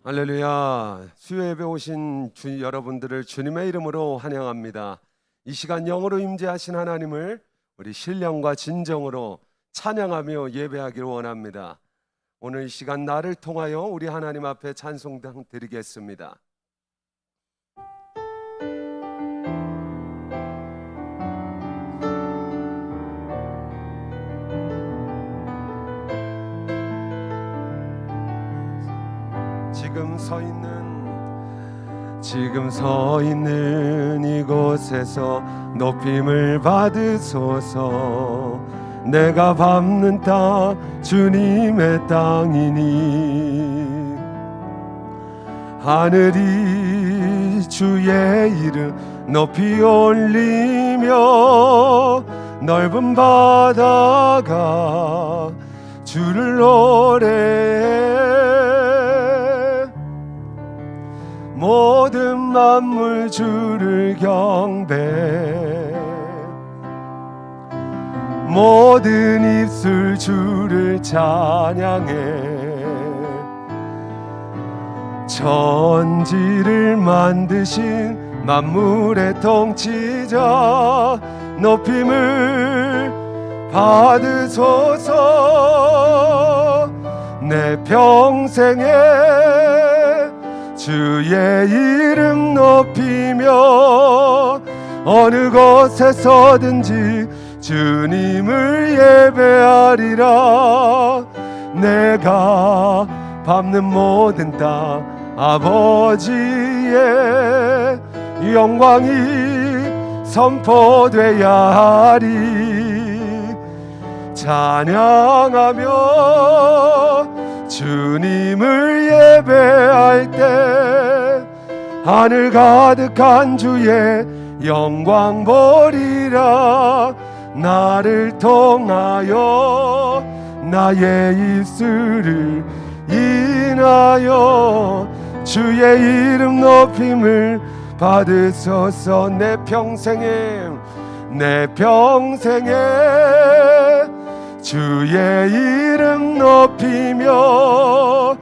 할렐루야. 수요 예배 오신 여러분들을 주님의 이름으로 환영합니다. 이 시간 영으로 임재하신 하나님을 우리 신령과 진정으로 찬양하며 예배하기를 원합니다. 오늘 이 시간 나를 통하여 우리 하나님 앞에 찬송당 드리겠습니다. 지금 서 있는 이곳에서 높임을 받으소서. 내가 밟는 땅 주님의 땅이니 하늘이 주의 이름 높이 올리며 넓은 바다가 주를 노래해. 모든 만물 주를 경배, 모든 입술 주를 찬양해. 천지를 만드신 만물의 통치자 높임을 받으소서. 내 평생에 주의 이름 높이며 어느 곳에서든지 주님을 예배하리라. 내가 밟는 모든 땅 아버지의 영광이 선포되어야 하리. 찬양하며 주님을 예배할 때 하늘 가득한 주의 영광 보리라. 나를 통하여 나의 입술을 인하여 주의 이름 높임을 받으소서. 내 평생에 주의 이름 높이며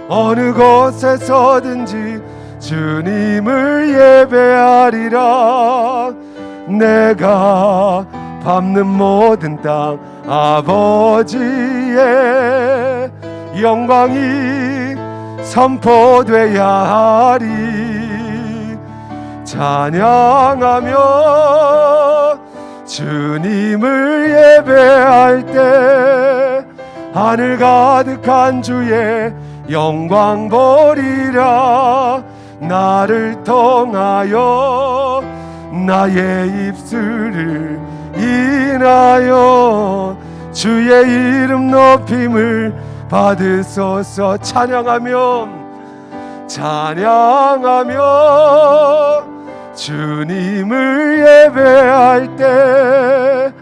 어느 곳에서든지 주님을 예배하리라. 내가 밟는 모든 땅 아버지의 영광이 선포되어야 하리. 찬양하며 주님을 예배할 때 하늘 가득한 주의 영광 보리라. 나를 통하여 나의 입술을 인하여 주의 이름 높임을 받으소서. 찬양하며 주님을 예배할 때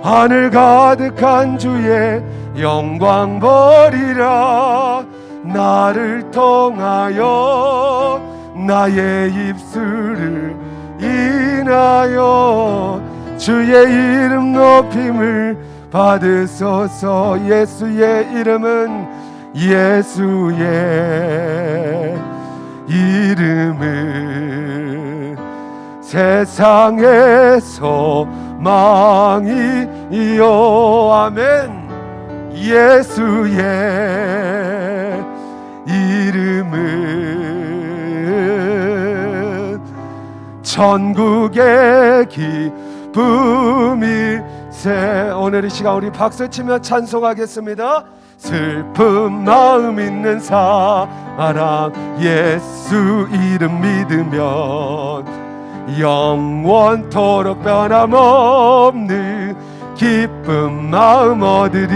하늘 가득한 주의 영광 보리라. 나를 통하여 나의 입술을 인하여 주의 이름 높임을 받으소서. 예수의 이름은 세상의 소망이요. 아멘. 예수의 이름은 천국의 기쁨일세. 오늘 이 시간 우리 박수치며 찬송하겠습니다. 슬픈 마음 있는 사람 예수 이름 믿으면 영원토록 변함없는 기쁜 마음 얻으리.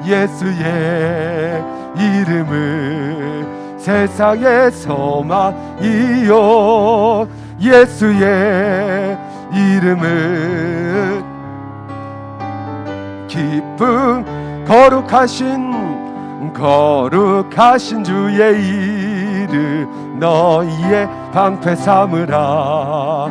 예수의 이름은 세상의 소망이요. 예수의 이름은 기쁨 거룩하신 주의 이름 너희의 방패 삼으라.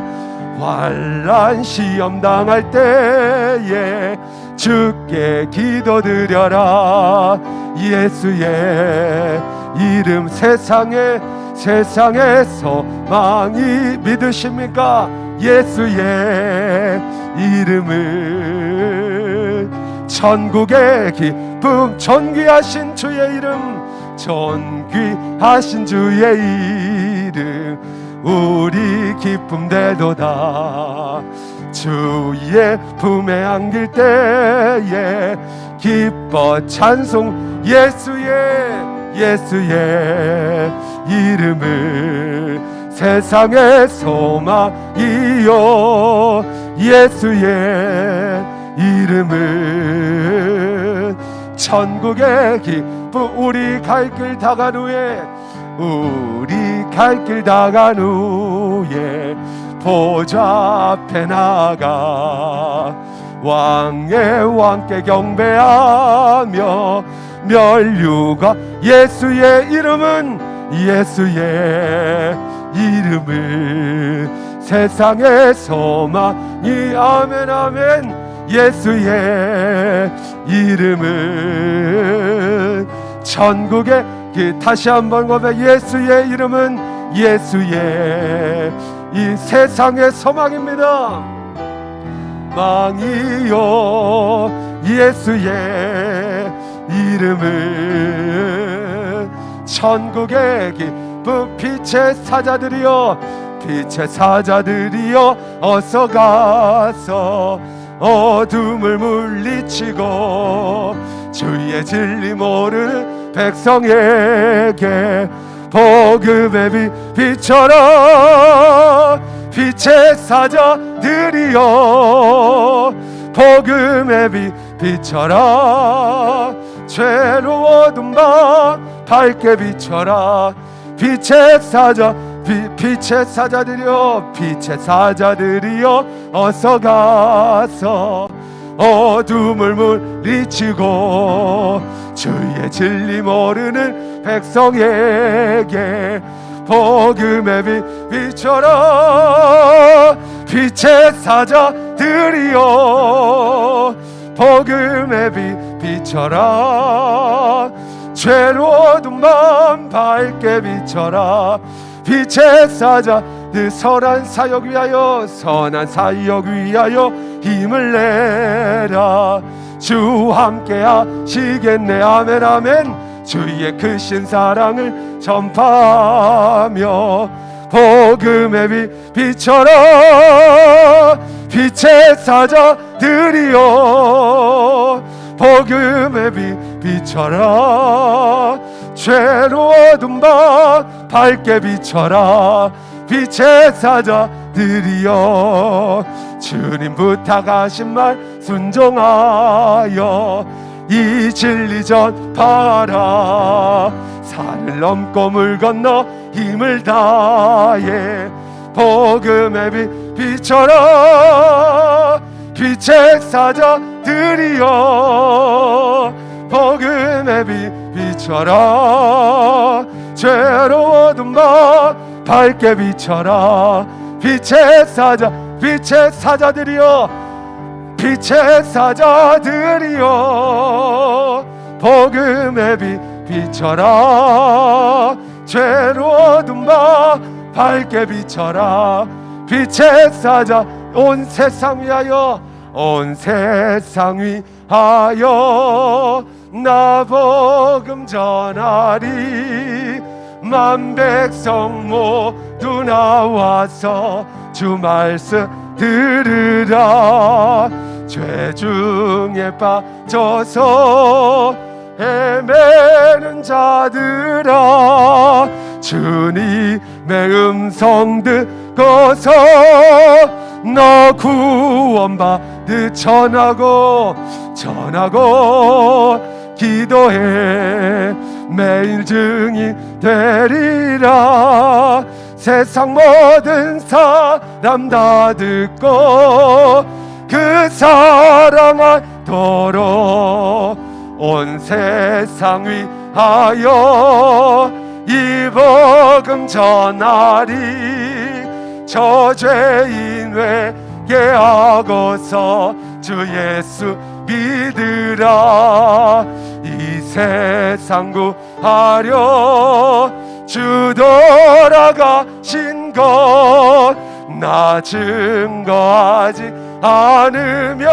환난 시험 당할 때에 주께 기도드려라. 예수의 이름 세상의 소망이 믿으십니까? 예수의 이름을 천국의 기쁨 존귀하신 주의 이름 존귀하신 주의 이름 우리 기쁨 되도다 주의 품에 안길 때에 기뻐 찬송 예수의 이름을 세상의 소망이요 예수의 이름은 천국의 기쁨 우리 갈 길 다간 후에 보좌 앞에 나가 왕의 왕께 경배하며 멸류가 예수의 이름을 세상의 소망이 아멘 아멘 예수의 이름은 천국의 다시 한번 고백 예수의 이름은 예수의 이 세상의 소망입니다 망이요 예수의 이름은 천국의 기쁨 빛의 사자들이여 어서 가서 어둠을 물리치고 주의 진리 모르는 백성에게 복음의 빛 비춰라 빛의 사자들이여 복음의 빛 비춰라 죄로워둔 밤 밝게 비춰라 빛의 사자들이여 어서 가서 어둠을 물리치고 주의 진리 모르는 백성에게 복음의 빛 비춰라 빛의 사자들이여 복음의 빛 비춰라 죄로 어두운 밤 밝게 비춰라 빛의 사자들 선한 사역 위하여 힘을 내라 주 함께 하시겠네 아멘 아멘 주의 크신 사랑을 전파하며 복음의 빛 비춰라 빛의 사자들이여 복음의 빛 비춰라 죄로 어두운 밤 밝게 비춰라 빛의 사자들이여 주님 부탁하신 말 순종하여 이 진리 전파라 산을 넘고 물 건너 힘을 다해 복음의 빛 비춰라 빛의 사자들이여 복음의 빛 비춰라 죄로 어두운 밤 밝게 비춰라 빛의 사자들이여 복음의 빛 비춰라 죄로 어두운 밤 밝게 비춰라 빛의 사자 온 세상 위하여 나 복음 전하리 만 백성 모두 나와서 주 말씀 들으라 죄 중에 빠져서 헤매는 자들아 주님의 음성 듣고서 너 구원받으 전하고 기도해 매일 증인 되리라 세상 모든 사람 다 듣고 그 사랑하도록 온 세상 위하여 이 복음 전하리 저 죄인 하고서 주 예수 믿으라. 이 세상 구하려 주 돌아가신 것 나 증거하지 않으면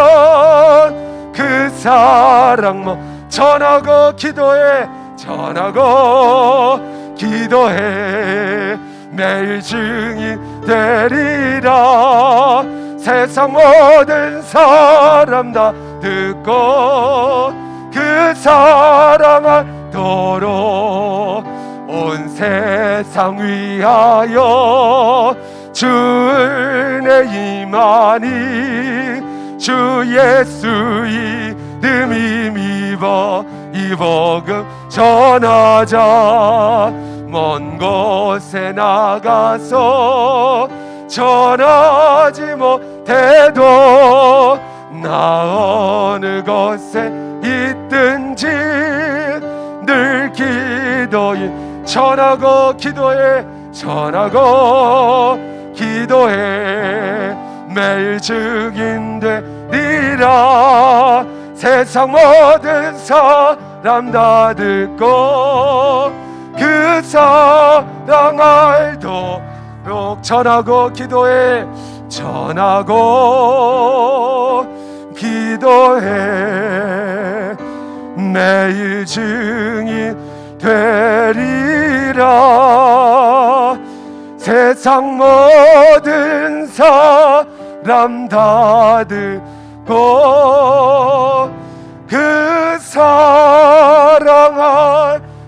그 사랑 뭐 전하고 기도해, 전하고 기도해. 매일 증인 되리라. 세상 모든 사람 다 듣고 그 사랑 알도록 온 세상 위하여 주 은혜 임하니 주 예수 이름 힘입어 이 복음 전하자. 먼 곳에 나가서 전하지 못해도 나 어느 곳에 있든지 늘 기도인 전하고 기도해, 전하고 기도해. 매일 증인 되리라. 세상 모든 사람 다 듣고 그 사랑 알도록 전하고 기도해, 전하고 기도해. 매일 증인 되리라. 세상 모든 사람 다 듣고 그 사랑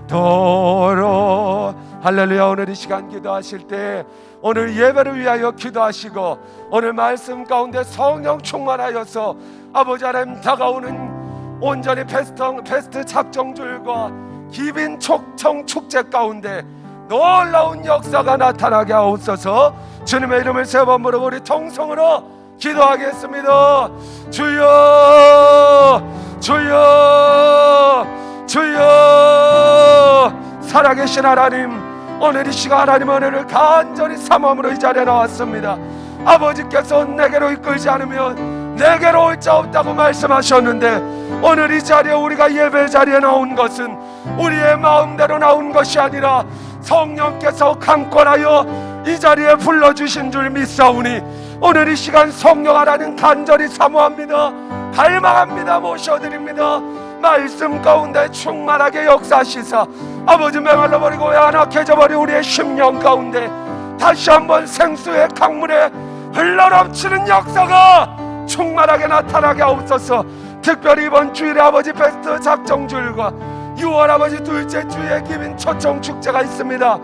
알도록. 할렐루야. 오늘 이 시간 기도하실 때 오늘 예배를 위하여 기도하시고 오늘 말씀 가운데 성령 충만하여서 아버지 하나님 다가오는 온전히 페스트 작정줄과 기빈 촉청 축제 가운데 놀라운 역사가 나타나게 하옵소서. 주님의 이름을 세 번 부르고 우리 통성으로 기도하겠습니다. 주여, 주여, 주여. 살아계신 하나님, 오늘 이 시간 하나님 은혜를 간절히 삼음으로 이 자리에 나왔습니다. 아버지께서 내게로 이끌지 않으면 내게로 올 자 없다고 말씀하셨는데 오늘 이 자리에 우리가 예배 자리에 나온 것은 우리의 마음대로 나온 것이 아니라 성령께서 강권하여 이 자리에 불러주신 줄 믿사오니 오늘 이 시간 성령 하나님 간절히 사모합니다. 갈망합니다. 모셔드립니다. 말씀 가운데 충만하게 역사하시사 아버지 메말라버리고 안악해져버린 우리의 심령 가운데 다시 한번 생수의 강물에 흘러넘치는 역사가 충만하게 나타나게 하옵소서. 특별히 이번 주일에 아버지 베스트 작정주일과 6월 아버지 둘째 주에 기빈 초청 축제가 있습니다.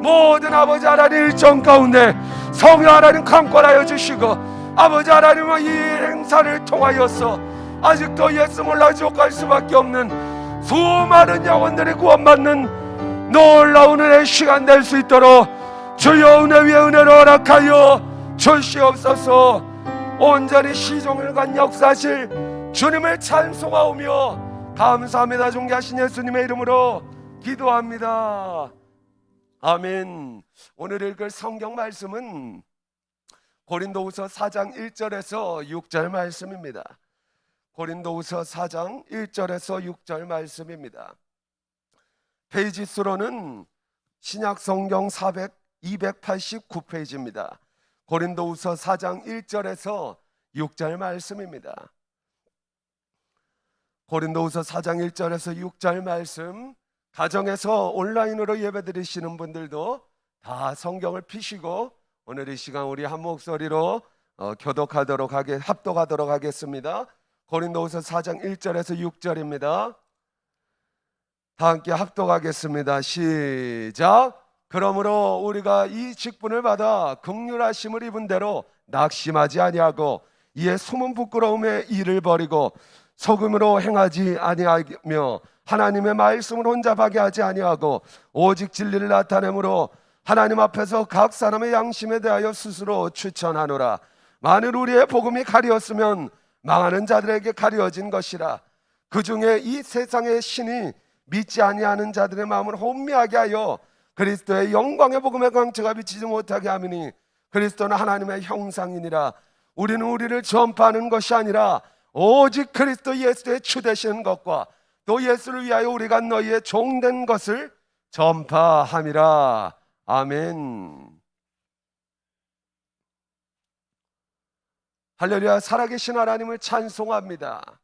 모든 아버지 하나님 일정 가운데 성령 하나님 강권하여 주시고 아버지 하나님은 이 행사를 통하여서 아직도 예수 몰라 지옥 갈 수밖에 없는 수많은 영혼들이 구원받는 놀라운 은혜의 시간 될 수 있도록 주여 은혜 위에 은혜를 허락하여 주시옵소서. 온전히 시종일관 역사하실 주님을 찬송하오며 감사합니다. 존귀하신 예수님의 이름으로 기도합니다. 아멘. 오늘 읽을 성경 말씀은 고린도후서 4장 1절에서 6절 말씀입니다. 고린도후서 4장 1절에서 6절 말씀입니다. 페이지 수로는 신약 성경 289페이지입니다. 고린도후서 4장 1절에서 6절 말씀입니다. 고린도후서 4장 1절에서 6절 말씀, 가정에서 온라인으로 예배드리시는 분들도 다 성경을 피시고 오늘 이 시간 우리 한 목소리로 합독하도록 하겠습니다. 고린도후서 4장 1절에서 6절입니다. 다 함께 합독하겠습니다. 시작. 그러므로 우리가 이 직분을 받아 긍휼하심을 입은 대로 낙심하지 아니하고 이에 숨은 부끄러움에 이를 버리고 속음으로 행하지 아니하며 하나님의 말씀을 혼잡하게 하지 아니하고 오직 진리를 나타내므로 하나님 앞에서 각 사람의 양심에 대하여 스스로 추천하노라. 만일 우리의 복음이 가리었으면 망하는 자들에게 가리어진 것이라. 그 중에 이 세상의 신이 믿지 아니하는 자들의 마음을 혼미하게 하여 그리스도의 영광의 복음의 광채가 비치지 못하게 하미니 그리스도는 하나님의 형상이니라. 우리는 우리를 전파하는 것이 아니라 오직 그리스도 예수의 주 되시는 것과 또 예수를 위하여 우리가 너희의 종된 것을 전파함이라. 아멘. 할렐루야. 살아계신 하나님을 찬송합니다.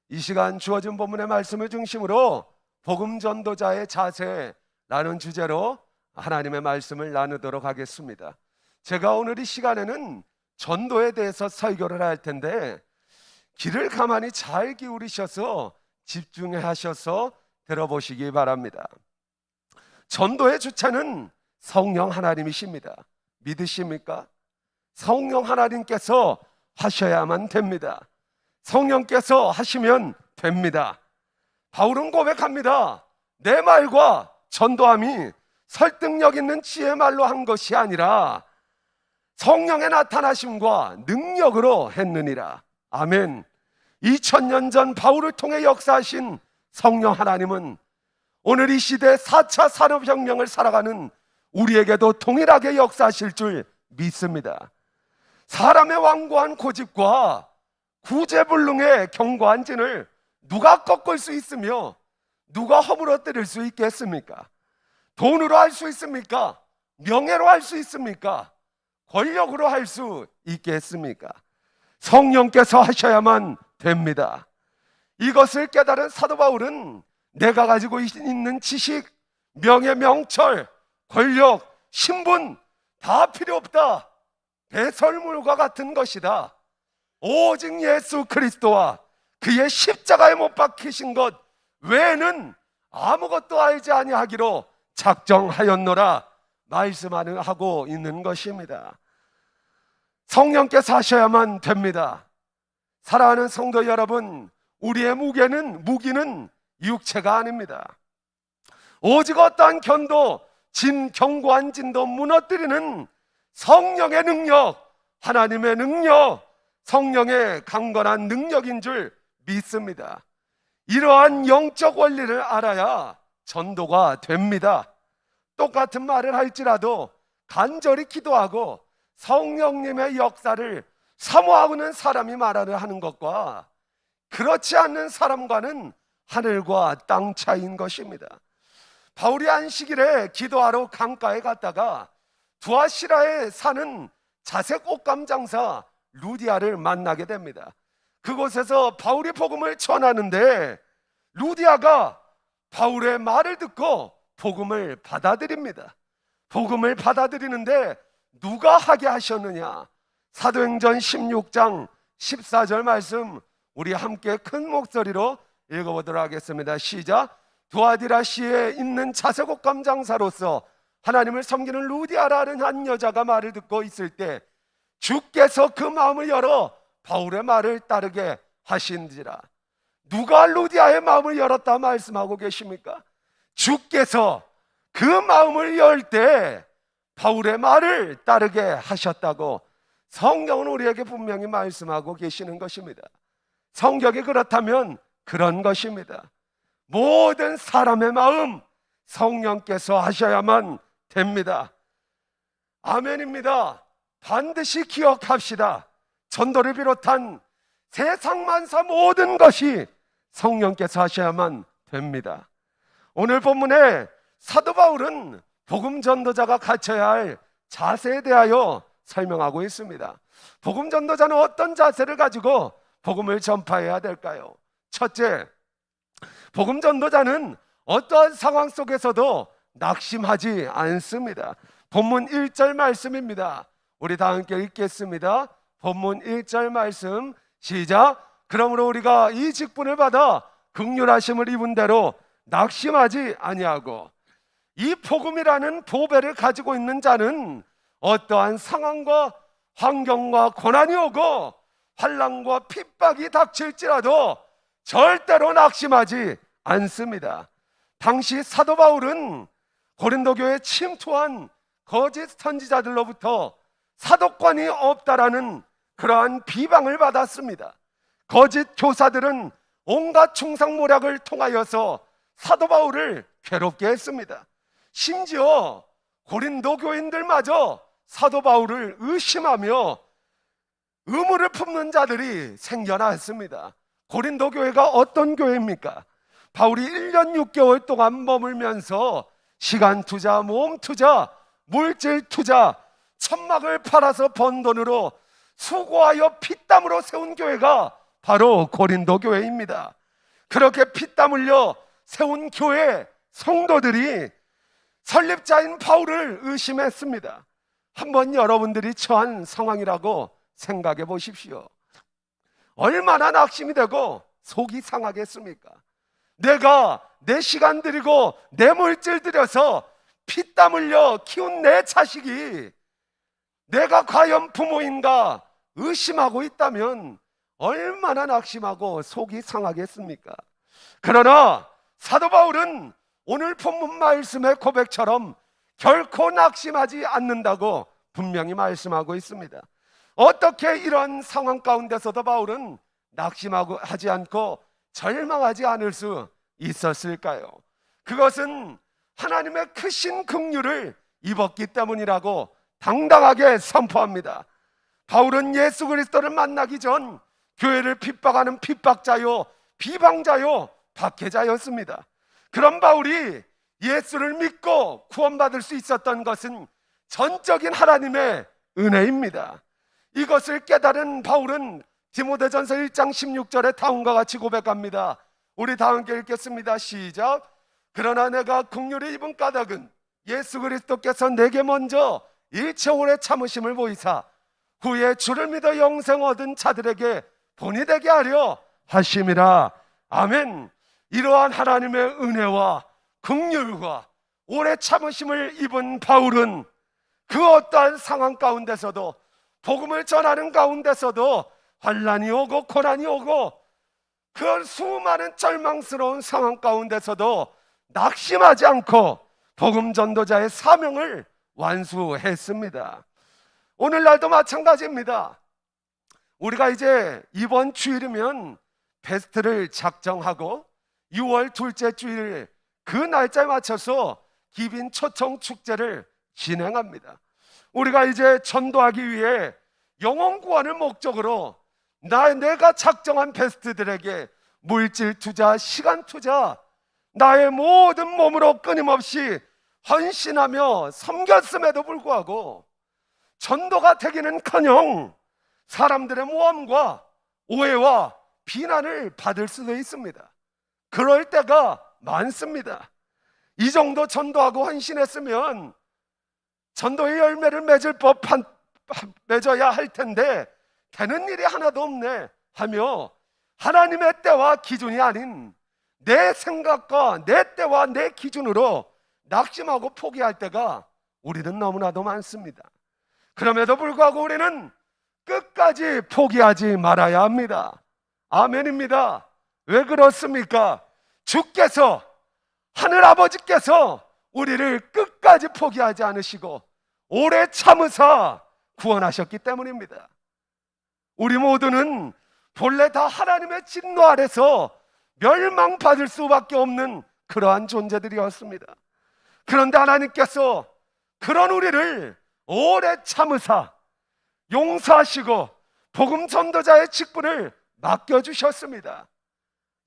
이 시간 주어진 본문의 말씀을 중심으로 복음 전도자의 자세라는 주제로 하나님의 말씀을 나누도록 하겠습니다. 제가 오늘 이 시간에는 전도에 대해서 설교를 할 텐데 귀를 가만히 잘 기울이셔서 집중해 하셔서 들어보시기 바랍니다. 전도의 주체는 성령 하나님이십니다. 믿으십니까? 성령 하나님께서 하셔야만 됩니다. 성령께서 하시면 됩니다. 바울은 고백합니다. 내 말과 전도함이 설득력 있는 지혜 말로 한 것이 아니라 성령의 나타나심과 능력으로 했느니라. 아멘. 2000년 전 바울을 통해 역사하신 성령 하나님은 오늘 이 시대 4차 산업혁명을 살아가는 우리에게도 동일하게 역사하실 줄 믿습니다. 사람의 완고한 고집과 구제불능의 견고한 진을 누가 꺾을 수 있으며 누가 허물어뜨릴 수 있겠습니까? 돈으로 할 수 있습니까? 명예로 할 수 있습니까? 권력으로 할 수 있겠습니까? 성령께서 하셔야만 됩니다. 이것을 깨달은 사도 바울은 내가 가지고 있는 지식, 명예, 명철, 권력, 신분 다 필요 없다. 배설물과 같은 것이다. 오직 예수 그리스도와 그의 십자가에 못 박히신 것 외에는 아무것도 알지 아니하기로 작정하였노라 말씀하고 있는 것입니다. 성령께서 하셔야만 됩니다. 사랑하는 성도 여러분, 우리의 무기는 육체가 아닙니다. 오직 어떠한 견고한 진도 무너뜨리는 성령의 능력, 하나님의 능력, 성령의 강건한 능력인 줄 믿습니다. 이러한 영적 원리를 알아야 전도가 됩니다. 똑같은 말을 할지라도 간절히 기도하고 성령님의 역사를 사모하는 사람이 말을 하는 것과 그렇지 않는 사람과는 하늘과 땅 차이인 것입니다. 바울이 안식일에 기도하러 강가에 갔다가 두아시라에 사는 자색 옷감 장사 루디아를 만나게 됩니다. 그곳에서 바울이 복음을 전하는데 루디아가 바울의 말을 듣고 복음을 받아들입니다. 복음을 받아들이는데 누가 하게 하셨느냐? 사도행전 16장 14절 말씀 우리 함께 큰 목소리로 읽어보도록 하겠습니다. 시작. 두아디라시에 있는 자색 옷감 장사로서 하나님을 섬기는 루디아라는 한 여자가 말을 듣고 있을 때 주께서 그 마음을 열어 바울의 말을 따르게 하신지라. 누가 루디아의 마음을 열었다 말씀하고 계십니까? 주께서 그 마음을 열 때 바울의 말을 따르게 하셨다고 성경은 우리에게 분명히 말씀하고 계시는 것입니다. 성경이 그렇다면 그런 것입니다. 모든 사람의 마음 성령께서 하셔야만 됩니다. 아멘입니다. 반드시 기억합시다. 전도를 비롯한 세상 만사 모든 것이 성령께서 하셔야만 됩니다. 오늘 본문에 사도 바울은 복음 전도자가 갖춰야 할 자세에 대하여 설명하고 있습니다. 복음 전도자는 어떤 자세를 가지고 복음을 전파해야 될까요? 첫째, 복음 전도자는 어떠한 상황 속에서도 낙심하지 않습니다. 본문 1절 말씀입니다. 우리 다 함께 읽겠습니다. 본문 1절 말씀 시작. 그러므로 우리가 이 직분을 받아 긍휼하심을 입은 대로 낙심하지 아니하고, 이 복음이라는 보배를 가지고 있는 자는 어떠한 상황과 환경과 고난이 오고 환난과 핍박이 닥칠지라도 절대로 낙심하지 않습니다. 당시 사도 바울은 고린도 교회에 침투한 거짓 선지자들로부터 사도권이 없다라는 그러한 비방을 받았습니다. 거짓 교사들은 온갖 충상모략을 통하여서 사도 바울을 괴롭게 했습니다. 심지어 고린도 교인들마저 사도 바울을 의심하며 의무를 품는 자들이 생겨났습니다. 고린도 교회가 어떤 교회입니까? 바울이 1년 6개월 동안 머물면서 시간 투자, 몸 투자, 물질 투자, 천막을 팔아서 번 돈으로 수고하여 피땀으로 세운 교회가 바로 고린도 교회입니다. 그렇게 피땀 흘려 세운 교회 성도들이 설립자인 바울을 의심했습니다. 한번 여러분들이 처한 상황이라고 생각해 보십시오. 얼마나 낙심이 되고 속이 상하겠습니까? 내가 내 시간 들이고 내 물질 들여서 피땀 흘려 키운 내 자식이 내가 과연 부모인가 의심하고 있다면 얼마나 낙심하고 속이 상하겠습니까? 그러나 사도 바울은 오늘 본문 말씀의 고백처럼 결코 낙심하지 않는다고 분명히 말씀하고 있습니다. 어떻게 이런 상황 가운데서도 바울은 낙심하고 하지 않고 절망하지 않을 수 있었을까요? 그것은 하나님의 크신 긍휼을 입었기 때문이라고 당당하게 선포합니다. 바울은 예수 그리스도를 만나기 전 교회를 핍박하는 핍박자요, 비방자요, 박해자였습니다. 그런 바울이 예수를 믿고 구원받을 수 있었던 것은 전적인 하나님의 은혜입니다. 이것을 깨달은 바울은 디모데전서 1장 16절에 다음과 같이 고백합니다. 우리 다 함께 읽겠습니다. 시작. 그러나 내가 긍휼을 입은 까닭은 예수 그리스도께서 내게 먼저 일체 오래 참으심을 보이사 후에 주를 믿어 영생 얻은 자들에게 본이 되게 하려 하심이라. 아멘. 이러한 하나님의 은혜와 긍휼과 오래 참으심을 입은 바울은 그 어떠한 상황 가운데서도 복음을 전하는 가운데서도 환난이 오고 고난이 오고 그 수많은 절망스러운 상황 가운데서도 낙심하지 않고 복음 전도자의 사명을 완수했습니다. 오늘날도 마찬가지입니다. 우리가 이제 이번 주일이면 베스트를 작정하고 6월 둘째 주일 그 날짜에 맞춰서 기빈 초청 축제를 진행합니다. 우리가 이제 전도하기 위해 영혼 구원을 목적으로 내가 작정한 베스트들에게 물질 투자, 시간 투자, 나의 모든 몸으로 끊임없이 헌신하며 섬겼음에도 불구하고 전도가 되기는커녕 사람들의 모함과 오해와 비난을 받을 수도 있습니다. 그럴 때가 많습니다. 이 정도 전도하고 헌신했으면 전도의 열매를 맺어야 할 텐데 되는 일이 하나도 없네 하며 하나님의 때와 기준이 아닌 내 생각과 내 때와 내 기준으로 낙심하고 포기할 때가 우리는 너무나도 많습니다. 그럼에도 불구하고 우리는 끝까지 포기하지 말아야 합니다. 아멘입니다. 왜 그렇습니까? 주께서, 하늘아버지께서 우리를 끝까지 포기하지 않으시고 오래 참으사 구원하셨기 때문입니다. 우리 모두는 본래 다 하나님의 진노 아래서 멸망받을 수밖에 없는 그러한 존재들이었습니다. 그런데 하나님께서 그런 우리를 오래 참으사 용서하시고 복음 전도자의 직분을 맡겨주셨습니다.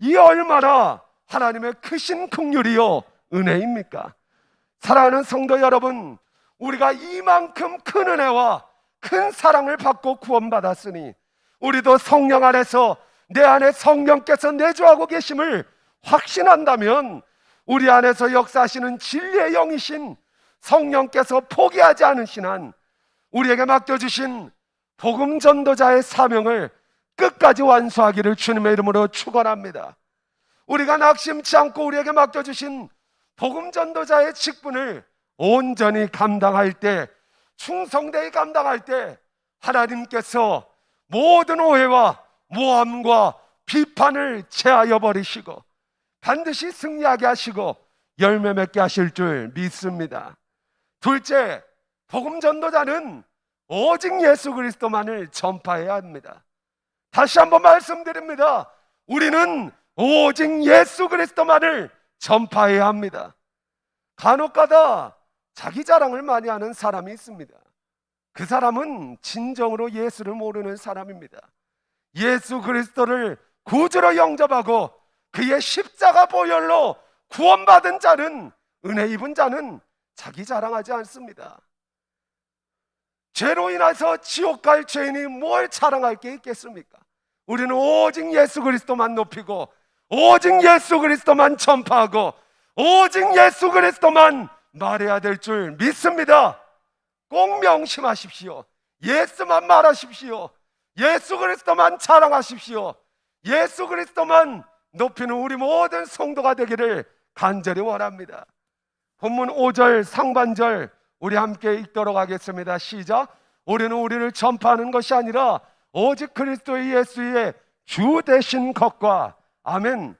이 얼마나 하나님의 크신 긍휼이요 은혜입니까? 사랑하는 성도 여러분, 우리가 이만큼 큰 은혜와 큰 사랑을 받고 구원받았으니 우리도 성령 안에서 내 안에 성령께서 내주하고 계심을 확신한다면 우리 안에서 역사하시는 진리의 영이신 성령께서 포기하지 않으신 한 우리에게 맡겨주신 복음 전도자의 사명을 끝까지 완수하기를 주님의 이름으로 축원합니다. 우리가 낙심치 않고 우리에게 맡겨주신 복음 전도자의 직분을 온전히 감당할 때, 충성되이 감당할 때 하나님께서 모든 오해와 모함과 비판을 제하여 버리시고 반드시 승리하게 하시고 열매 맺게 하실 줄 믿습니다. 둘째, 복음 전도자는 오직 예수 그리스도만을 전파해야 합니다. 다시 한번 말씀드립니다. 우리는 오직 예수 그리스도만을 전파해야 합니다. 간혹가다 자기 자랑을 많이 하는 사람이 있습니다. 그 사람은 진정으로 예수를 모르는 사람입니다. 예수 그리스도를 구주로 영접하고 그의 십자가 보혈로 구원받은 자는, 은혜 입은 자는 자기 자랑하지 않습니다. 죄로 인해서 지옥 갈 죄인이 뭘 자랑할 게 있겠습니까? 우리는 오직 예수 그리스도만 높이고, 오직 예수 그리스도만 전파하고, 오직 예수 그리스도만 말해야 될 줄 믿습니다. 꼭 명심하십시오. 예수만 말하십시오. 예수 그리스도만 자랑하십시오. 예수 그리스도만 높이는 우리 모든 성도가 되기를 간절히 원합니다. 본문 5절 상반절 우리 함께 읽도록 하겠습니다. 시작. 우리는 우리를 전파하는 것이 아니라 오직 그리스도 예수의 주 되신 것과, 아멘.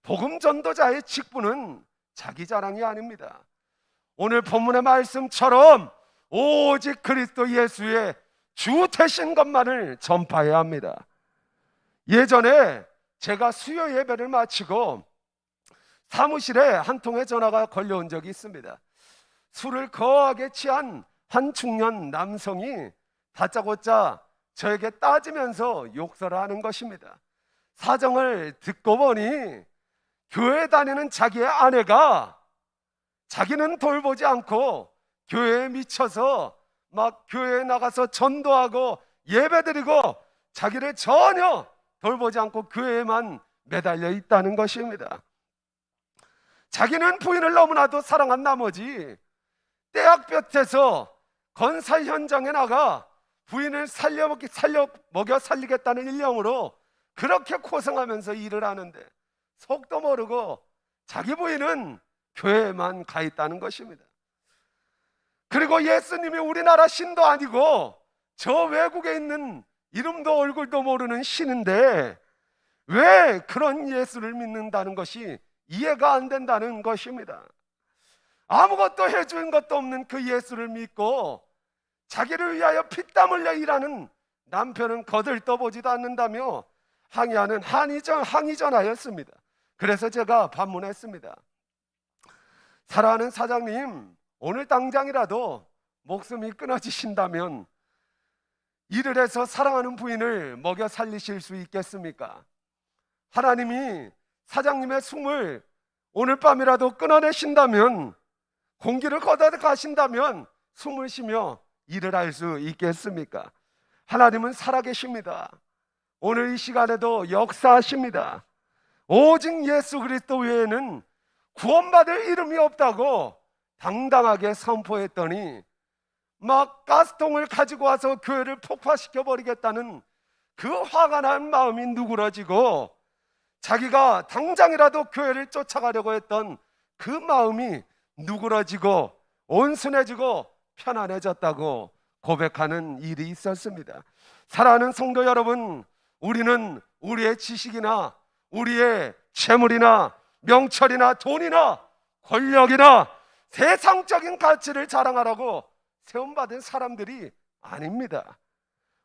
복음 전도자의 직분은 자기 자랑이 아닙니다. 오늘 본문의 말씀처럼 오직 그리스도 예수의 주 되신 것만을 전파해야 합니다. 예전에 제가 수요 예배를 마치고 사무실에 한 통의 전화가 걸려온 적이 있습니다. 술을 거하게 취한 한 중년 남성이 다짜고짜 저에게 따지면서 욕설을 하는 것입니다. 사정을 듣고 보니 교회 다니는 자기의 아내가 자기는 돌보지 않고 교회에 미쳐서 막 교회에 나가서 전도하고 예배드리고 자기를 전혀 돌보지 않고 교회에만 매달려 있다는 것입니다. 자기는 부인을 너무나도 사랑한 나머지 떼약볕에서 건설 현장에 나가 부인을 먹여 살리겠다는 일념으로 그렇게 고생하면서 일을 하는데 속도 모르고 자기 부인은 교회에만 가 있다는 것입니다. 그리고 예수님이 우리나라 신도 아니고 저 외국에 있는 이름도 얼굴도 모르는 신인데 왜 그런 예수를 믿는다는 것이 이해가 안 된다는 것입니다. 아무것도 해준 것도 없는 그 예수를 믿고 자기를 위하여 피땀 흘려 일하는 남편은 거들떠보지도 않는다며 항의 전하였습니다. 그래서 제가 반문했습니다. 사랑하는 사장님, 오늘 당장이라도 목숨이 끊어지신다면 일을 해서 사랑하는 부인을 먹여 살리실 수 있겠습니까? 하나님이 사장님의 숨을 오늘 밤이라도 끊어내신다면, 공기를 걷어 가신다면 숨을 쉬며 일을 할 수 있겠습니까? 하나님은 살아계십니다. 오늘 이 시간에도 역사하십니다. 오직 예수 그리스도 외에는 구원받을 이름이 없다고 당당하게 선포했더니 막 가스통을 가지고 와서 교회를 폭파시켜 버리겠다는 그 화가 난 마음이 누그러지고 자기가 당장이라도 교회를 쫓아가려고 했던 그 마음이 누그러지고 온순해지고 편안해졌다고 고백하는 일이 있었습니다. 사랑하는 성도 여러분, 우리는 우리의 지식이나 우리의 재물이나 명철이나 돈이나 권력이나 세상적인 가치를 자랑하라고 세움받은 사람들이 아닙니다.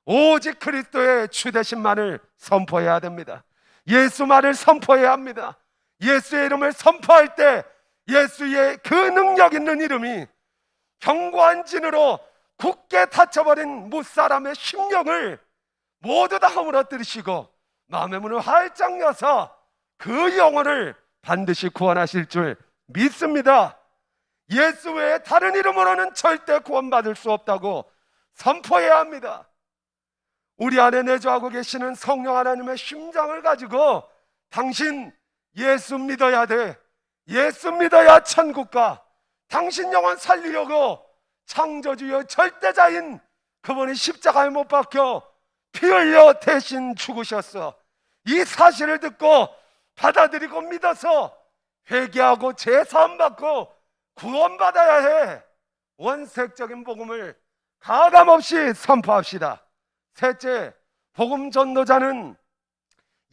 오직 그리스도의 주되신만을 선포해야 됩니다. 예수만을 선포해야 합니다. 예수의 이름을 선포할 때 예수의 그 능력 있는 이름이 견고한 진으로 굳게 닫혀버린 무사람의 심령을 모두 다 허물어뜨리시고 마음의 문을 활짝 여서 그 영혼을 반드시 구원하실 줄 믿습니다. 예수 외에 다른 이름으로는 절대 구원받을 수 없다고 선포해야 합니다. 우리 안에 내주하고 계시는 성령 하나님의 심장을 가지고 당신 예수 믿어야 돼, 예수 믿어야 천국 가, 당신 영혼 살리려고 창조주여 절대자인 그분이 십자가에 못 박혀 피 흘려 대신 죽으셨어. 이 사실을 듣고 받아들이고 믿어서 회개하고 제사함 받고 구원받아야 해. 원색적인 복음을 가감없이 선포합시다. 셋째, 복음 전도자는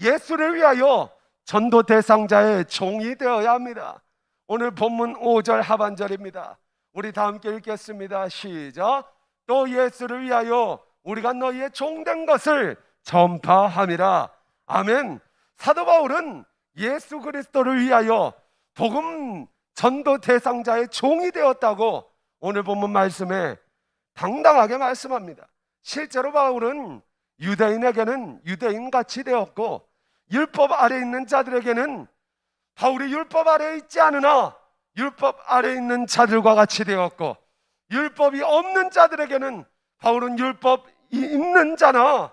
예수를 위하여 전도 대상자의 종이 되어야 합니다. 오늘 본문 5절 하반절입니다. 우리 다 함께 읽겠습니다. 시작. 또 예수를 위하여 우리가 너희의 종된 것을 전파함이라. 아멘. 사도 바울은 예수 그리스도를 위하여 복음 전도 대상자의 종이 되었다고 오늘 본문 말씀에 당당하게 말씀합니다. 실제로 바울은 유대인에게는 유대인같이 되었고, 율법 아래 있는 자들에게는 바울이 율법 아래에 있지 않으나 율법 아래에 있는 자들과 같이 되었고, 율법이 없는 자들에게는 바울은 율법이 있는 자나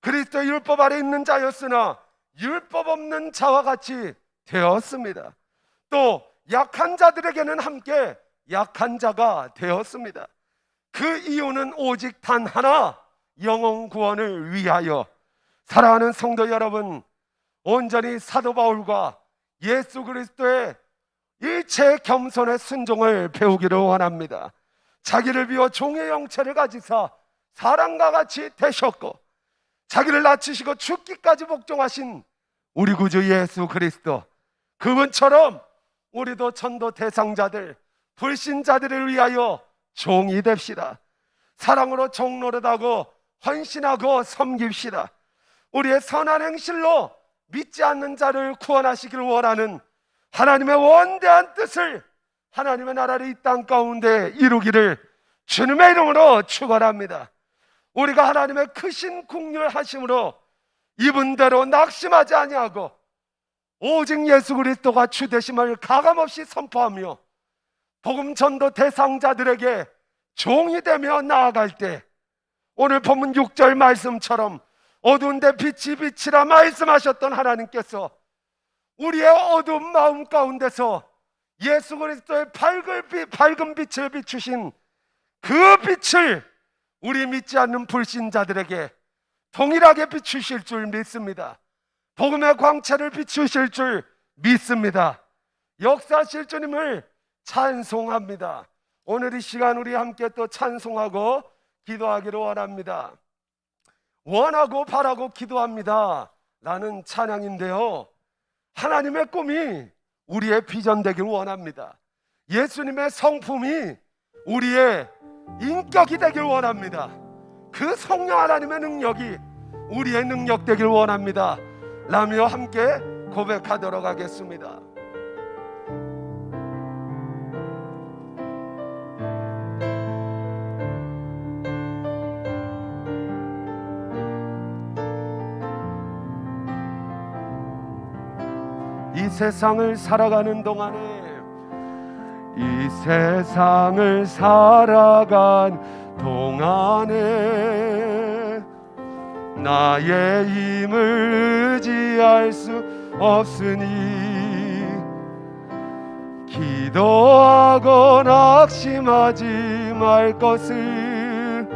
그리스도의 율법 아래에 있는 자였으나 율법 없는 자와 같이 되었습니다. 또 약한 자들에게는 함께 약한 자가 되었습니다. 그 이유는 오직 단 하나, 영혼 구원을 위하여. 사랑하는 성도 여러분, 온전히 사도 바울과 예수 그리스도의 일체 겸손의 순종을 배우기를 원합니다. 자기를 비워 종의 형체를 가지사 사람과 같이 되셨고, 자기를 낮추시고 죽기까지 복종하신 우리 구주 예수 그리스도, 그분처럼 우리도 전도 대상자들, 불신자들을 위하여 종이 됩시다. 사랑으로 종노릇하고 헌신하고 섬깁시다. 우리의 선한 행실로 믿지 않는 자를 구원하시기를 원하는 하나님의 원대한 뜻을 하나님의 나라를 이 땅 가운데 이루기를 주님의 이름으로 축원합니다. 우리가 하나님의 크신 긍휼하심으로 이분대로 낙심하지 아니하고 오직 예수 그리스도가 주 되심을 가감없이 선포하며 복음 전도 대상자들에게 종이 되며 나아갈 때, 오늘 본문 6절 말씀처럼 어두운 데 빛이 빛이라 말씀하셨던 하나님께서 우리의 어두운 마음 가운데서 예수 그리스도의 밝은 빛을 비추신 그 빛을 우리 믿지 않는 불신자들에게 동일하게 비추실 줄 믿습니다. 복음의 광채를 비추실 줄 믿습니다. 역사하실 주님을 찬송합니다. 오늘 이 시간 우리 함께 또 찬송하고 기도하기를 원합니다. 원하고 바라고 기도합니다 라는 찬양인데요, 하나님의 꿈이 우리의 비전 되길 원합니다. 예수님의 성품이 우리의 인격이 되길 원합니다. 그 성령 하나님의 능력이 우리의 능력 되길 원합니다 라며 함께 고백하도록 하겠습니다. 이 세상을 살아가는 동안에, 이 세상을 살아간 동안에 나의 힘을 의지할 수 없으니 기도하고 낙심하지 말 것을,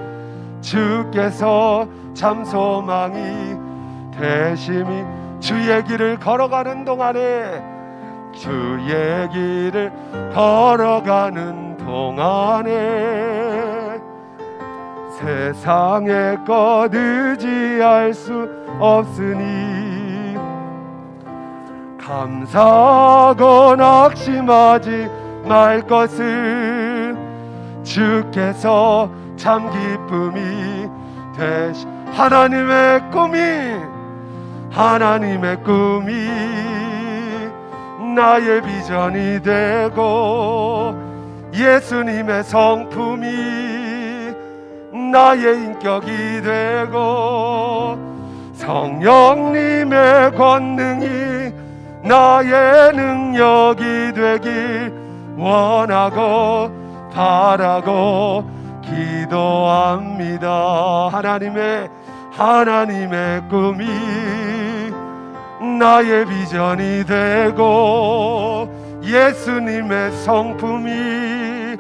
주께서 참 소망이 되심이. 주의 길을 걸어가는 동안에, 주의 길을 걸어가는 동안에 세상의 것 의지할 수 없으니 감사하고 낙심하지 말 것을, 주께서 참 기쁨이 되시. 하나님의 꿈이 나의 비전이 되고, 예수님의 성품이 나의 인격이 되고, 성령님의 권능이 나의 능력이 되길 원하고 바라고 기도합니다. 하나님의 꿈이 나의 비전이 되고, 예수님의 성품이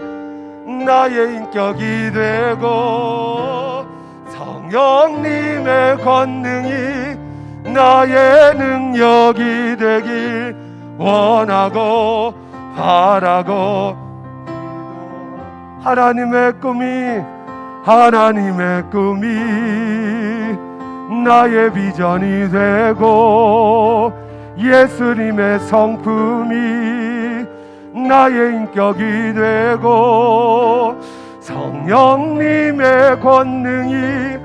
나의 인격이 되고, 성령님의 권능이 나의 능력이 되길 원하고 바라고. 하나님의 꿈이 나의 비전이 되고, 예수님의 성품이 나의 인격이 되고, 성령님의 권능이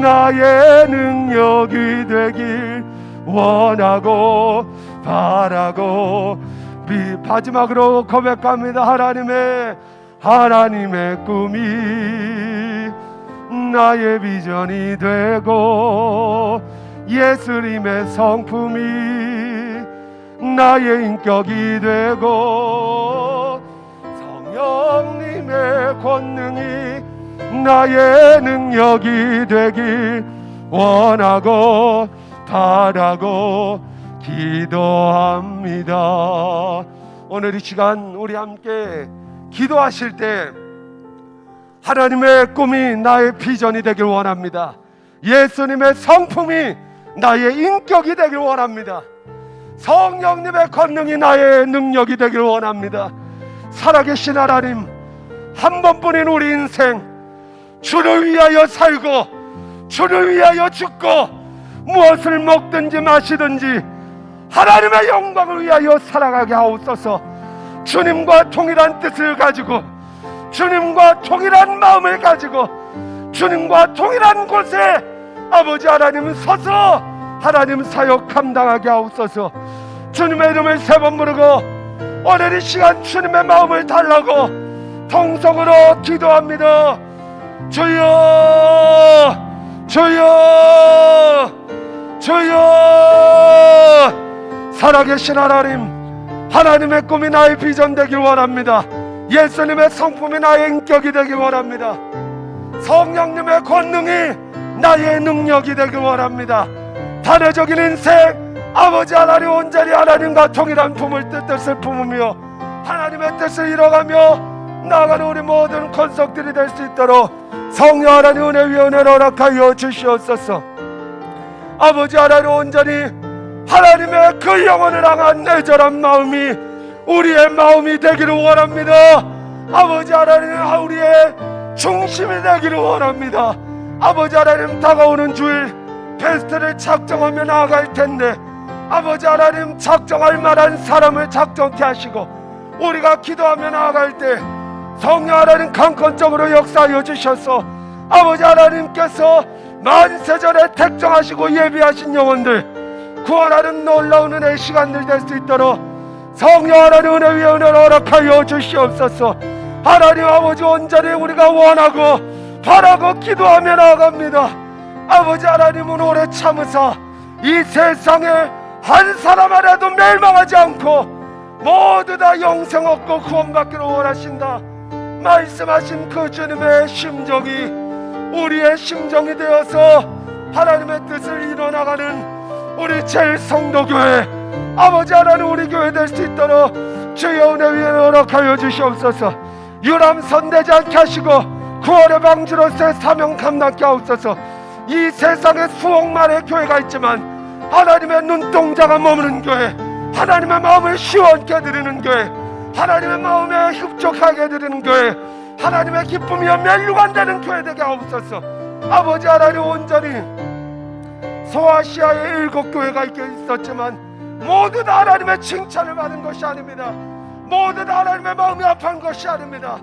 나의 능력이 되길 원하고 바라고. 마지막으로 고백합니다. 하나님의 꿈이 나의 비전이 되고 예수님의 성품이 나의 인격이 되고 성령님의 권능이 나의 능력이 되길 원하고 바라고 기도합니다. 오늘 이 시간 우리 함께 기도하실 때 하나님의 꿈이 나의 비전이 되길 원합니다. 예수님의 성품이 나의 인격이 되길 원합니다. 성령님의 권능이 나의 능력이 되길 원합니다. 살아계신 하나님, 한 번뿐인 우리 인생 주를 위하여 살고 주를 위하여 죽고 무엇을 먹든지 마시든지 하나님의 영광을 위하여 살아가게 하옵소서. 주님과 동일한 뜻을 가지고 주님과 동일한 마음을 가지고 주님과 동일한 곳에 아버지 하나님 서서 하나님 사역 감당하게 하옵소서. 주님의 이름을 세 번 부르고 오늘 이 시간 주님의 마음을 달라고 통성으로 기도합니다. 주여 주여 주여. 살아계신 하나님, 하나님의 꿈이 나의 비전 되길 원합니다. 예수님의 성품이 나의 인격이 되길 원합니다. 성령님의 권능이 나의 능력이 되길 원합니다. 단회적인 인생 아버지 하나님 온전히 하나님과 동일한 뜻을 품으며 하나님의 뜻을 이뤄가며 나아가는 우리 모든 권속들이 될 수 있도록 성령 하나님 은혜 위에 은혜를 허락하여 주시옵소서. 아버지 하나님 온전히 하나님의 그 영혼을 향한 애절한 마음이 우리의 마음이 되기를 원합니다. 아버지 하나님 우리의 중심이 되기를 원합니다. 아버지 하나님 다가오는 주일 베스트를 작정하며 나아갈 텐데 아버지 하나님 작정할 만한 사람을 작정케 하시고 우리가 기도하며 나아갈 때 성령 하나님 강권적으로 역사하여 주셔서 아버지 하나님께서 만세전에 택정하시고 예비하신 영혼들 구원하는 놀라운 은혜의 시간들 될 수 있도록 성령 하나님 은혜 위에 은혜를 허락하여 주시옵소서. 하나님 아버지 온전히 우리가 원하고 바라고 기도하며 나아갑니다. 아버지 하나님은 오래 참으사 이 세상에 한 사람 하나도 멸망하지 않고 모두 다 영생 얻고 구원받기를 원하신다 말씀하신 그 주님의 심정이 우리의 심정이 되어서 하나님의 뜻을 이뤄나가는 우리 제일성도교회 아버지 하나님 우리 교회 될 수 있도록 주의 은혜 위에 허락하여 주시옵소서. 유람선되지 않게 하시고 구원의 방주로서의 사명 감당케 하옵소서. 이 세상에 수억만의 교회가 있지만 하나님의 눈동자가 머무는 교회, 하나님의 마음을 시원케 해드리는 교회, 하나님의 마음에 흡족하게 해드리는 교회, 하나님의 기쁨이여 멸류관 되는 교회 되게 하옵소서. 아버지 하나님 온전히 소아시아에 7교회가 있었지만 모두 다 하나님의 칭찬을 받은 것이 아닙니다. 모두 다 하나님의 마음이 아픈 것이 아닙니다.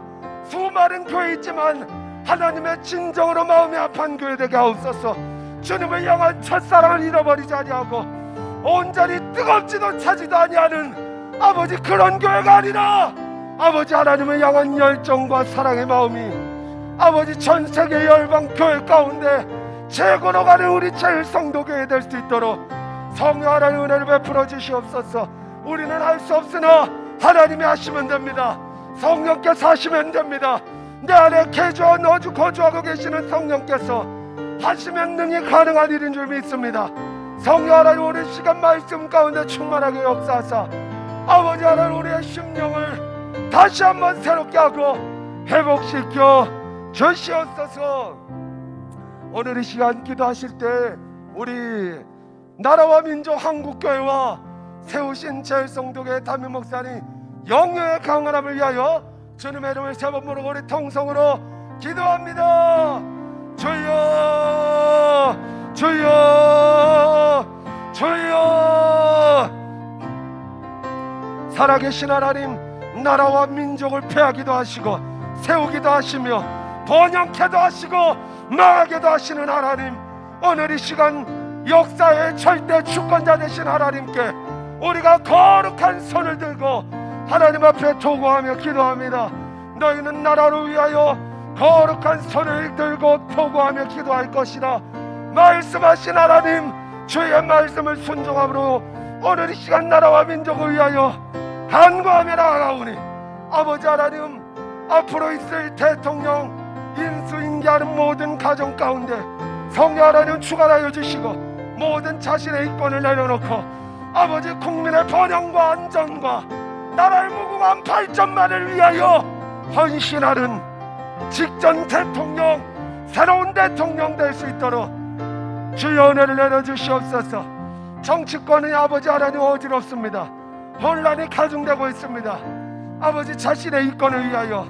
수많은 교회 있지만 하나님의 진정으로 마음이 아픈 교회 되게 하옵소서. 주님을 향한 첫사랑을 잃어버리지 아니하고 온전히 뜨겁지도 차지도 아니하는 아버지 그런 교회가 아니라 아버지 하나님을 향한 열정과 사랑의 마음이 아버지 전세계 열방 교회 가운데 최고로 가는 우리 제일성도교회 될 수 있도록 성령 하나님 은혜를 베풀어 주시옵소서. 우리는 할 수 없으나 하나님이 하시면 됩니다. 성령께서 하시면 됩니다. 내 안에 거주하고 계시는 성령께서 하시면 능히 가능한 일인 줄 믿습니다. 성령 하나님 오늘 시간 말씀 가운데 충만하게 역사하사 아버지 하나님 우리의 심령을 다시 한번 새롭게 하고 회복시켜 주시옵소서. 오늘 이 시간 기도하실 때 우리 나라와 민족 한국교회와 세우신 제일성도교회 담임 목사님 영유의 강건함을 위하여 주님의 이름을 세 번 부르고 우리 통성으로 기도합니다. 주여 주여 주여. 살아계신 하나님 나라와 민족을 폐하기도 하시고 세우기도 하시며 번영케도 하시고 망하게도 하시는 하나님, 오늘 이 시간 역사의 절대 주권자 되신 하나님께 우리가 거룩한 손을 들고 하나님 앞에 도구하며 기도합니다. 너희는 나라를 위하여 거룩한 손을 들고 포고하며 기도할 것이라 말씀하신 하나님, 주의 말씀을 순종함으로 오늘 이 시간 나라와 민족을 위하여 간구하며 나아가오니 아버지 하나님, 앞으로 있을 대통령 인수인계하는 모든 가정 가운데 성령 하나님 주관하여 주시고 모든 자신의 이권을 내려놓고 아버지 국민의 번영과 안전과 나라의 무궁한 발전만을 위하여 헌신하는 직전 대통령, 새로운 대통령 될 수 있도록 주의 은혜를 내려주시옵소서. 정치권의 아버지 하나님 어지럽습니다. 혼란이 가중되고 있습니다. 아버지 자신의 이권을 위하여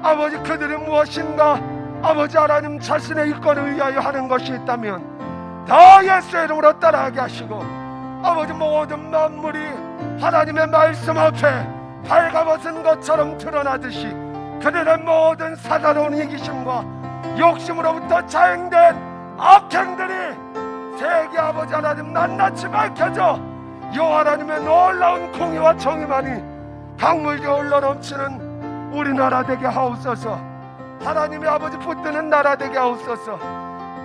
아버지 그들이 무엇인가 아버지 하나님 자신의 이권을 위하여 하는 것이 있다면 다 예수의 이름으로 따라하게 하시고 아버지 모든 만물이 하나님의 말씀 앞에 발가벗은 것처럼 드러나듯이 그들의 모든 사사로운 이기심과 욕심으로부터 자행된 악행들이 세계 아버지 하나님 낱낱이 밝혀져 여호와 하나님의 놀라운 공의와 정의만이 강물겨 흘러넘치는 우리나라 되게 하옵소서. 하나님의 아버지 붙드는 나라 되게 하옵소서.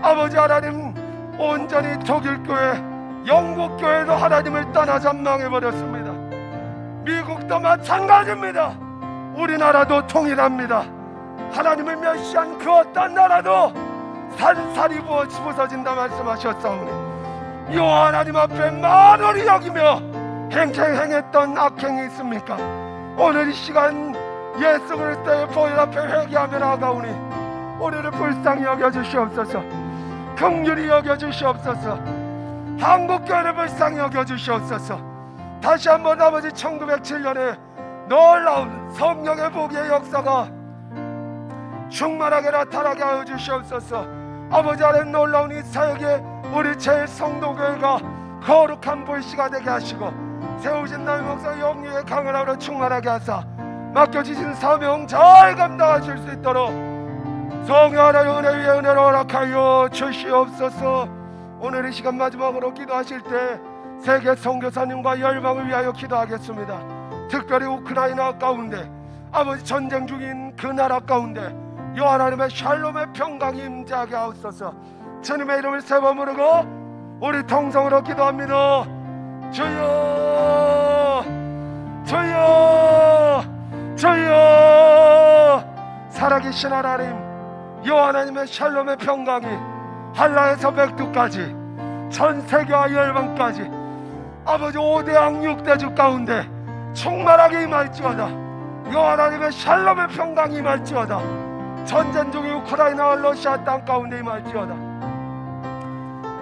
아버지 하나님, 온전히 독일교회, 영국교회도 하나님을 떠나 전망해버렸습니다. 미국도 마찬가지입니다. 우리나라도 동일합니다. 하나님을 멸시한 그 어떤 나라도 산살이 부서진다 말씀하셨사오니 여호와 하나님 앞에 만원이 여기며 행했던 악행이 있습니까? 오늘 이 시간 예수 그리스도의 보혈 앞에 회개하며 나아가오니 우리를 불쌍히 여겨주시옵소서. 긍휼히 여겨주시옵소서. 한국교회를 불쌍히 여겨주시옵소서. 다시 한번 아버지 1907년에 놀라운 성령의 복의 역사가 충만하게 나타나게 하여 주시옵소서. 아버지 하나님, 놀라운 이 사역에 우리 제일성도교회가 거룩한 불씨가 되게 하시고 세우신 남의 목사 영유의 강은함으로 충만하게 하사 맡겨주신 사명 잘 감당하실 수 있도록 성령 하나님 은혜 위에 은혜를 허락하여 주시옵소서. 오늘 이 시간 마지막으로 기도하실 때 세계 선교사님과 열방을 위하여 기도하겠습니다. 특별히 우크라이나 가운데 아버지 전쟁 중인 그 나라 가운데 여호와 하나님의 샬롬의 평강이 임재하게 하옵소서. 주님의 이름을 세 번 부르고 우리 통성으로 기도합니다. 주여, 주여, 주여. 살아계신 하나님, 여호와 하나님의 샬롬의 평강이 한라에서 백두까지 전 세계와 열방까지 아버지 5대왕 6대주 가운데 충만하게 임할지어다. 여호와 하나님의 샬롬의 평강이 임할지어다. 전쟁 중인 우크라이나와 러시아 땅 가운데 임할지어다.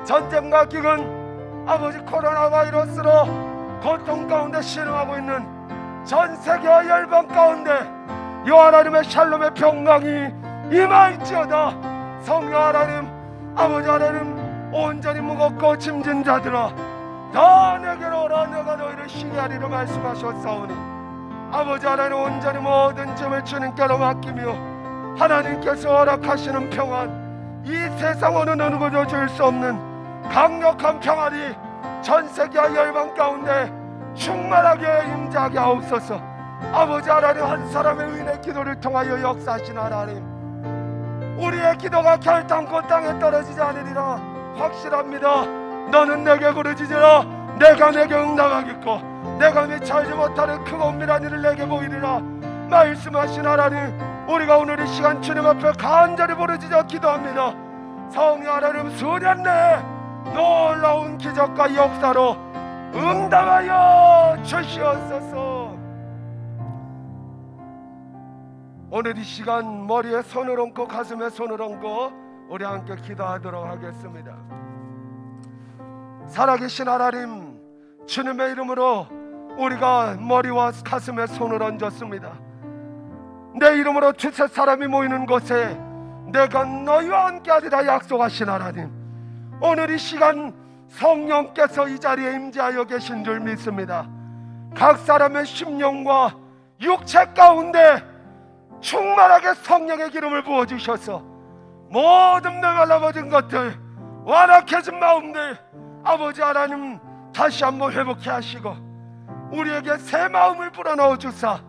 전쟁과 기근, 아버지 코로나 바이러스로 고통 가운데 신음하고 있는 전 세계와 열방 가운데 여호와 하나님의 샬롬의 평강이 임할지어다. 성령 하나님, 아버지 하나님, 온전히 무겁고 짐진 자들아 다 내게로 오라. 내가 너희를 쉬게 하리라 말씀하셨사오니 아버지 하나님, 온전히 모든 짐을 주님께로 맡기며 하나님께서 허락하시는 평안, 이 세상 어느 누구도 줄 수 없는 강력한 평안이 전 세계와 열방 가운데 충만하게 임재하게 하옵소서. 아버지 하나님, 한 사람의 의인의 기도를 통하여 역사하신 하나님, 우리의 기도가 결단코 땅에 떨어지지 않으리라 확실합니다. 너는 내게 부르짖으라. 내가 내게 응답하겠고 내가 미처 알지 못하는 크고 은밀한 일을 내게 보이리라 말씀하신 하나님, 우리가 오늘 이 시간 주님 앞에 간절히 부르짖어 기도합니다. 성령 하나님, 수년 내에 놀라운 기적과 역사로 응답하여 주시옵소서. 오늘 이 시간 머리에 손을 얹고 가슴에 손을 얹고 우리 함께 기도하도록 하겠습니다. 살아계신 하나님, 주님의 이름으로 우리가 머리와 가슴에 손을 얹었습니다. 내 이름으로 두세 사람이 모이는 곳에 내가 너희와 함께하리라 약속하신 하나님, 오늘 이 시간 성령께서 이 자리에 임재하여 계신 줄 믿습니다. 각 사람의 심령과 육체 가운데 충만하게 성령의 기름을 부어주셔서 모든 메말라버진 것들, 완악해진 마음들 아버지 하나님 다시 한번 회복해 하시고 우리에게 새 마음을 불어넣어 주사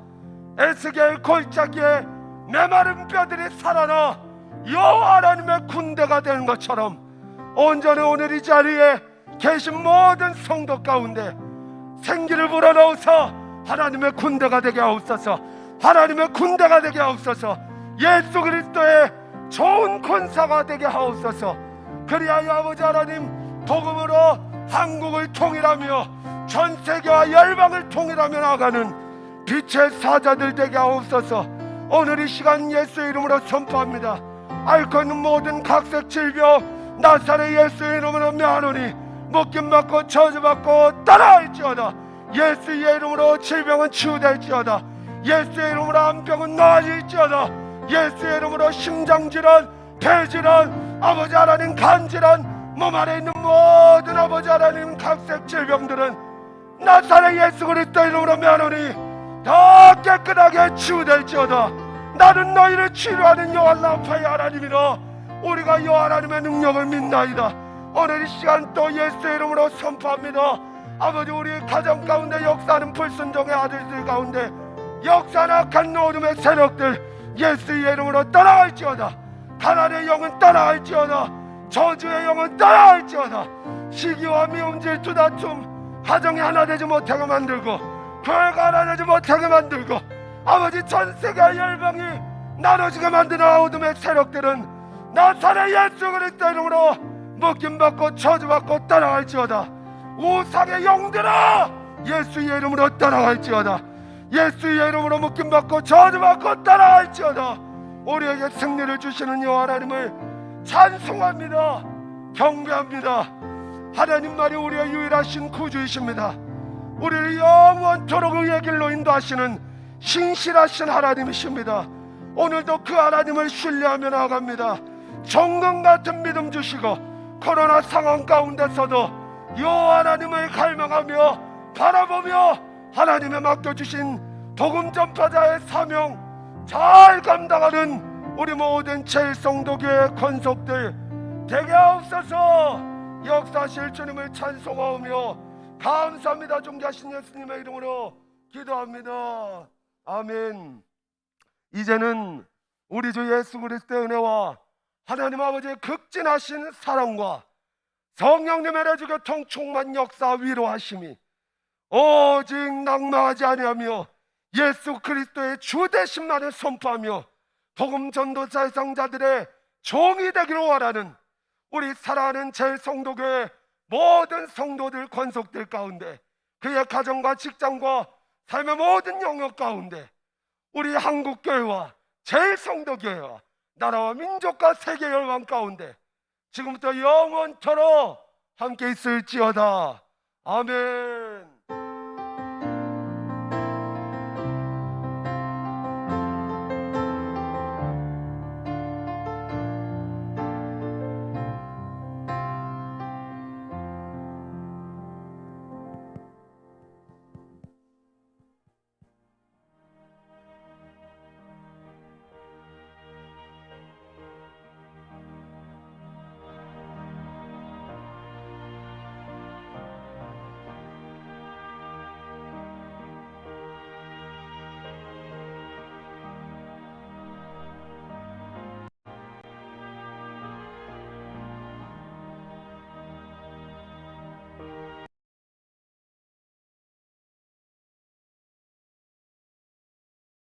에스겔 골짜기에 메마른 뼈들이 살아나 여호와 하나님의 군대가 되는 것처럼 온전히 오늘 이 자리에 계신 모든 성도 가운데 생기를 불어넣어서 하나님의 군대가 되게 하옵소서. 하나님의 군대가 되게 하옵소서. 예수 그리스도의 좋은 권사가 되게 하옵소서. 그리하여 아버지 하나님, 복음으로 한국을 통일하며 전 세계와 열방을 통일하며 나가는 빛의 사자들 되게 하옵소서. 오늘 이 시간 예수의 이름으로 선포합니다. 앓고 있는 모든 각색 질병 나사렛 예수의 이름으로 명하노니 묶임받고 저주받고 떠나갈지어다. 예수의 이름으로 질병은 치유될지어다. 예수의 이름으로 암병은 나아질지어다. 예수의 이름으로 심장질환, 폐질환, 아버지 하나님 간질환, 몸 안에 있는 모든 아버지 하나님 각색 질병들은 나사렛 예수 그리스도 이름으로 명하노니 다 깨끗하게 치유될지어다. 나는 너희를 치료하는 여호와 라파의 하나님이라. 우리가 여호와 하나님의 능력을 믿나이다. 오늘 이 시간 또 예수의 이름으로 선포합니다. 아버지, 우리 가정 가운데 역사하는 불순종의 아들들 가운데 역사하는 악한 어둠의 세력들 예수의 이름으로 떠나갈지어다. 가난의 영은 떠나갈지어다. 저주의 영은 떠나갈지어다. 시기와 미움, 질투, 다툼 가정이 하나 되지 못하게 만들고 교회가 하나 되지 못하게 만들고 아버지 전 세계 열방이 나눠지게 만드는 어둠의 세력들은 나사렛 예수 그리스도 이름으로 묶임받고 저주받고 떠나갈지어다. 우상의 영들아 예수의 이름으로 떠나갈지어다. 예수의 이름으로 묶임받고 저주받고 떠나갈지어다. 우리에게 승리를 주시는 여호와 하나님을 찬송합니다. 경배합니다. 하나님만이 우리의 유일하신 구주이십니다. 우리를 영원토록 의의 길로 인도하시는 신실하신 하나님이십니다. 오늘도 그 하나님을 신뢰하며 나아갑니다. 정금 같은 믿음 주시고 코로나 상황 가운데서도 여호와 하나님을 갈망하며 바라보며 하나님의 맡겨주신 복음 전파자의 사명 잘 감당하는 우리 모든 제일성도교회 권속들 되게 하옵소서. 역사하실 주님을 찬송하오며 감사합니다. 존귀하신 예수님의 이름으로 기도합니다. 아멘. 이제는 우리 주 예수 그리스도의 은혜와 하나님 아버지의 극진하신 사랑과 성령님의 내주교통 충만 역사 위로하심이 오직 낙망하지 아니하며 예수 그리스도의 주 되심만을 선포하며 복음 전도자의 성자들의 종이 되기를 원하는 우리 사랑하는 제일성도교회 모든 성도들 권속들 가운데 그의 가정과 직장과 삶의 모든 영역 가운데 우리 한국교회와 제일성도교회와 나라와 민족과 세계 열방 가운데 지금부터 영원토록 함께 있을지어다. 아멘.